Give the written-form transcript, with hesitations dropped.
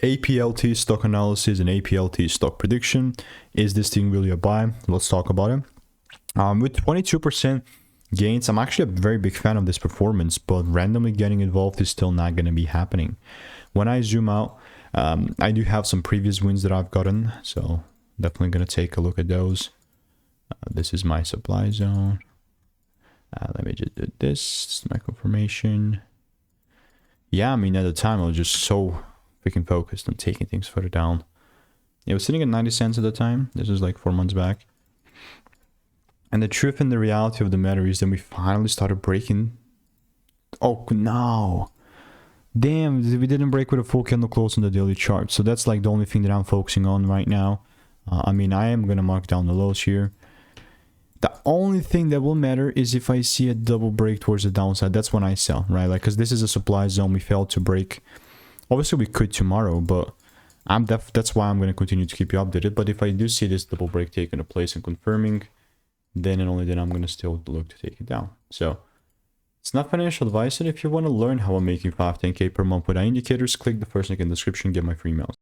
APLT stock analysis and APLT stock prediction. Is this thing really a buy? Let's talk about it. With 22% gains, I'm actually a very big fan of this performance, but randomly getting involved is still not going to be happening. When I zoom out, I do have some previous wins that I've gotten, so definitely going to take a look at those. This is my supply zone. Let me just do this. This is my confirmation. Yeah, I mean, at the time, I was just so freaking focused on taking things further down. It was sitting at 90 cents at the time. This was like 4 months back. And the truth and the reality of the matter is that we finally started breaking. Oh, no. Damn, we didn't break with a full candle close on the daily chart. So that's like the only thing that I'm focusing on right now. I mean, I am going to mark down the lows here. The only thing that will matter is if I see a double break towards the downside. That's when I sell, right? Like, because this is a supply zone. We failed to break. Obviously, we could tomorrow, but that's why I'm going to continue to keep you updated. But if I do see this double break taking place and confirming, then and only then I'm going to still look to take it down. So it's not financial advice. And if you want to learn how I'm making 5-10K per month with indicators, click the first link in the description, get my free emails.